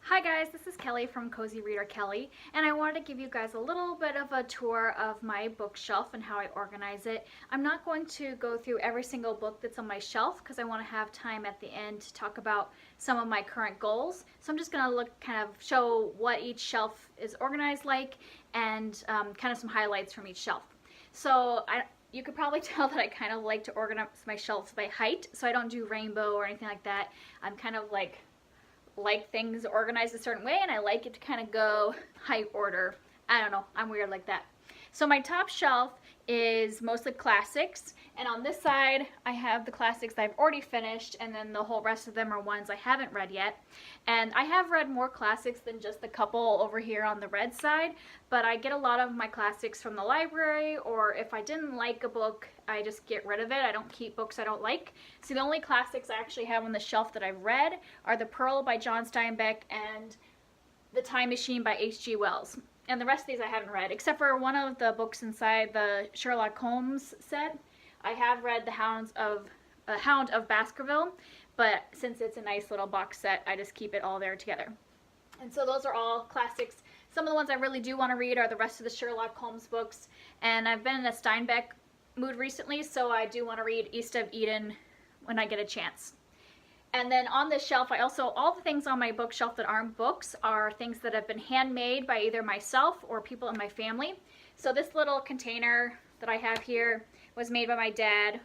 Hi guys, this is Kelly from Cozy Reader Kelly, and I wanted to give you guys a little bit of a tour of my bookshelf and how I organize it. I'm not going to go through every single book that's on my shelf because I want to have time at the end to talk about some of my current goals. So I'm just going to kind of show what each shelf is organized like and kind of some highlights from each shelf. So you could probably tell that I kind of like to organize my shelves by height, so I don't do rainbow or anything like that. I'm kind of like things organized a certain way, and I like it to kind of go height order. I don't know, I'm weird like that. So my top shelf is mostly classics, and on this side I have the classics that I've already finished, and then the whole rest of them are ones I haven't read yet. And I have read more classics than just the couple over here on the red side, but I get a lot of my classics from the library, or if I didn't like a book, I just get rid of it. I don't keep books I don't like. So the only classics I actually have on the shelf that I've read are The Pearl by John Steinbeck and The Time Machine by H.G. Wells. And the rest of these I haven't read, except for one of the books inside the Sherlock Holmes set. I have read The Hound of Baskerville, but since it's a nice little box set, I just keep it all there together. And so those are all classics. Some of the ones I really do want to read are the rest of the Sherlock Holmes books, and I've been in a Steinbeck mood recently, so I do want to read East of Eden when I get a chance. And then on this shelf, all the things on my bookshelf that aren't books are things that have been handmade by either myself or people in my family. So this little container that I have here was made by my dad.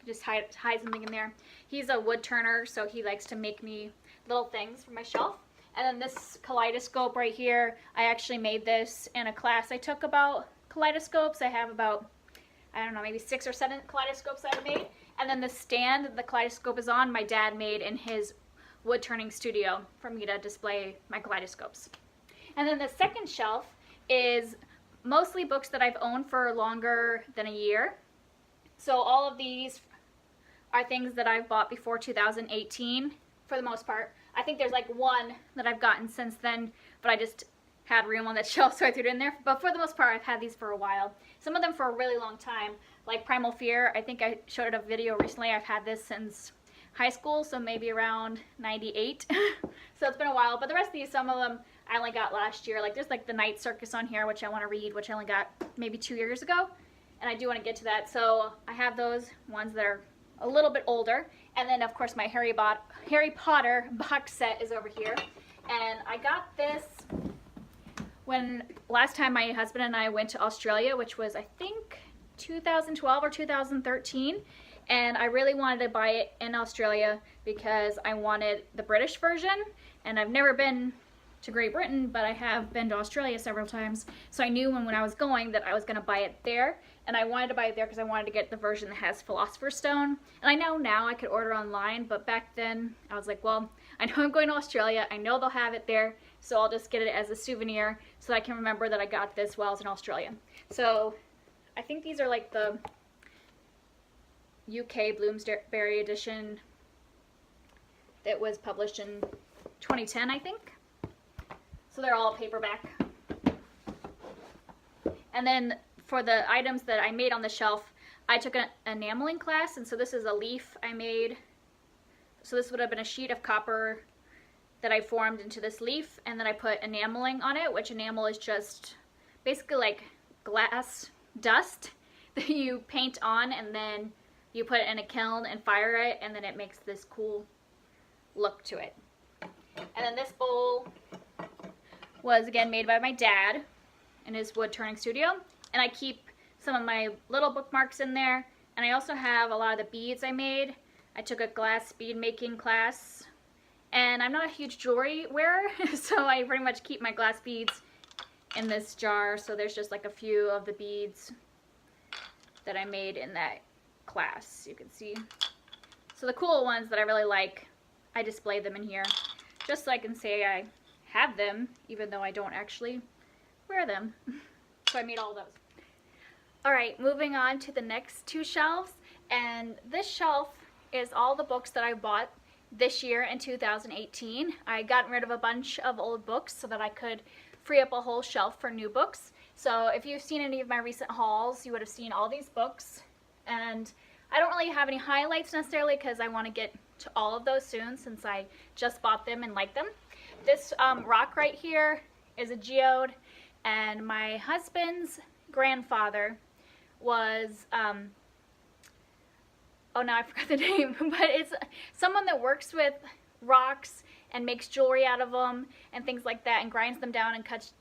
Just hide something in there. He's a wood turner, so he likes to make me little things for my shelf. And then this kaleidoscope right here, I actually made this in a class I took about kaleidoscopes. I have about, I don't know, maybe 6 or 7 kaleidoscopes I've made. And then the stand that the kaleidoscope is on, my dad made in his wood turning studio for me to display my kaleidoscopes. And then the second shelf is mostly books that I've owned for longer than a year. So all of these are things that I've bought before 2018 for the most part. I think there's like one that I've gotten since then, but I just had room on that shelf, so I threw it in there. But for the most part, I've had these for a while. Some of them for a really long time, like Primal Fear. I think I showed a video recently. I've had this since high school, so maybe around 98. So it's been a while. But the rest of these, some of them I only got last year. Like there's like The Night Circus on here, which I want to read, which I only got maybe 2 years ago. And I do want to get to that. So I have those ones that are a little bit older. And then, of course, my Harry Potter box set is over here. And I got this when last time my husband and I went to Australia, which was, I think, 2012 or 2013. And I really wanted to buy it in Australia because I wanted the British version. And I've never been to Great Britain, but I have been to Australia several times. So I knew when I was going that I was going to buy it there. And I wanted to buy it there because I wanted to get the version that has Philosopher's Stone. And I know now I could order online, but back then I was like, well, I know I'm going to Australia. I know they'll have it there, so I'll just get it as a souvenir so that I can remember that I got this while I was in Australia. So I think these are like the UK Bloomsbury edition that was published in 2010, I think. So they're all paperback. And then for the items that I made on the shelf, I took an enameling class, and so this is a leaf I made. So this would have been a sheet of copper that I formed into this leaf, and then I put enameling on it, which enamel is just basically like glass dust that you paint on, and then you put it in a kiln and fire it, and then it makes this cool look to it. And then this bowl was again made by my dad in his wood turning studio. And I keep some of my little bookmarks in there. And I also have a lot of the beads I made. I took a glass bead making class. And I'm not a huge jewelry wearer, so I pretty much keep my glass beads in this jar. So there's just like a few of the beads that I made in that class, you can see. So the cool ones that I really like, I display them in here, just so I can say I have them, even though I don't actually wear them. So I made all those. Alright, moving on to the next 2 shelves, and this shelf is all the books that I bought this year in 2018. I got rid of a bunch of old books so that I could free up a whole shelf for new books. So if you've seen any of my recent hauls, you would have seen all these books. And I don't really have any highlights necessarily because I want to get to all of those soon since I just bought them and like them. This rock right here is a geode, and my husband's grandfather was, oh, now I forgot the name, but it's someone that works with rocks and makes jewelry out of them and things like that and grinds them down and cuts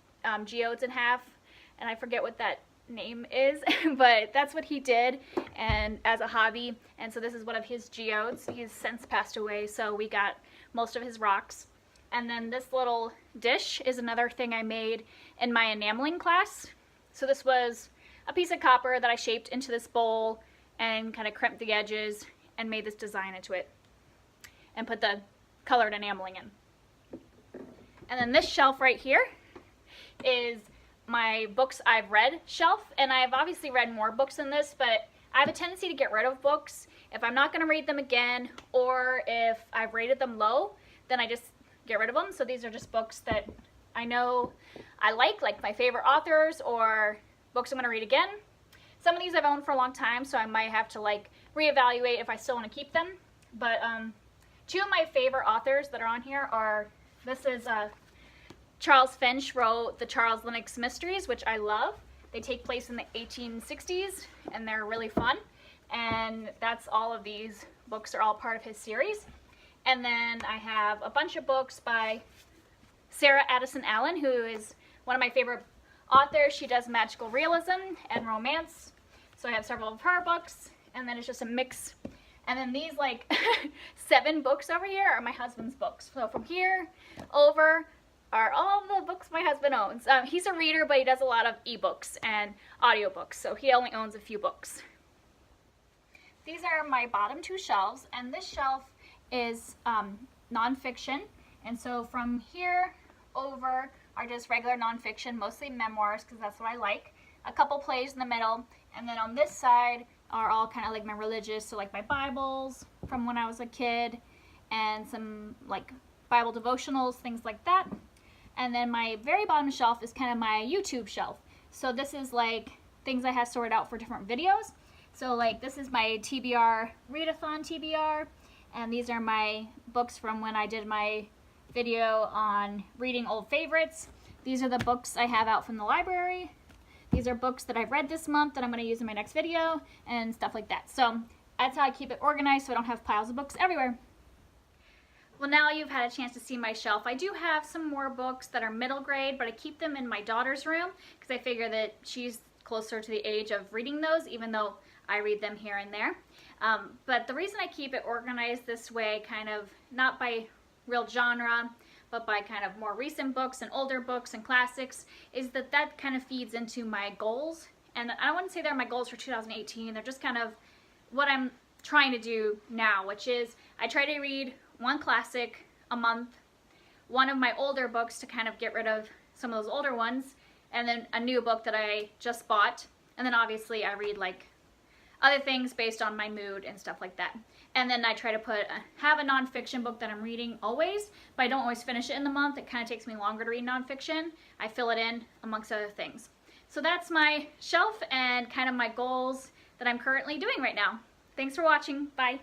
geodes in half, and I forget what that name is, but that's what he did and as a hobby, and so this is one of his geodes. He's since passed away, so we got most of his rocks. And then this little dish is another thing I made in my enameling class. So this was a piece of copper that I shaped into this bowl and kind of crimped the edges and made this design into it and put the colored enameling in. And then this shelf right here is my books I've read shelf, and I've obviously read more books than this, but I have a tendency to get rid of books if I'm not going to read them again, or if I've rated them low, then I just get rid of them. So these are just books that I know I like my favorite authors or books I'm going to read again. Some of these I've owned for a long time, so I might have to like reevaluate if I still want to keep them. But two of my favorite authors that are on here are, this is Charles Finch wrote the Charles Lennox Mysteries, which I love. They take place in the 1860s and they're really fun. And that's all of these books are all part of his series. And then I have a bunch of books by Sarah Addison Allen, who is one of my favorite authors. She does magical realism and romance. So I have several of her books, and then it's just a mix. And then these like 7 books over here are my husband's books. So from here over are all the books my husband owns. He's a reader, but he does a lot of ebooks and audiobooks, so he only owns a few books. These are my bottom 2 shelves, and this shelf is nonfiction, and so from here over are just regular nonfiction, mostly memoirs because that's what I like, a couple plays in the middle, and then on this side are all kind of like my religious, so like my Bibles from when I was a kid and some like Bible devotionals, things like that. And then my very bottom shelf is kind of my YouTube shelf, so this is like things I have sorted out for different videos. So like this is my TBR readathon TBR, and these are my books from when I did my video on reading old favorites. These are the books I have out from the library. These are books that I've read this month that I'm going to use in my next video and stuff like that. So that's how I keep it organized so I don't have piles of books everywhere. Well, now you've had a chance to see my shelf. I do have some more books that are middle grade, but I keep them in my daughter's room because I figure that she's closer to the age of reading those, even though I read them here and there. But the reason I keep it organized this way, kind of not by real genre, but by kind of more recent books and older books and classics, is that that kind of feeds into my goals. And I wouldn't say they're my goals for 2018. They're just kind of what I'm trying to do now, which is I try to read one classic a month, one of my older books to kind of get rid of some of those older ones, and then a new book that I just bought. And then obviously I read like other things based on my mood and stuff like that. And then I try to have a nonfiction book that I'm reading always, but I don't always finish it in the month. It kind of takes me longer to read nonfiction. I fill it in amongst other things. So that's my shelf and kind of my goals that I'm currently doing right now. Thanks for watching. Bye.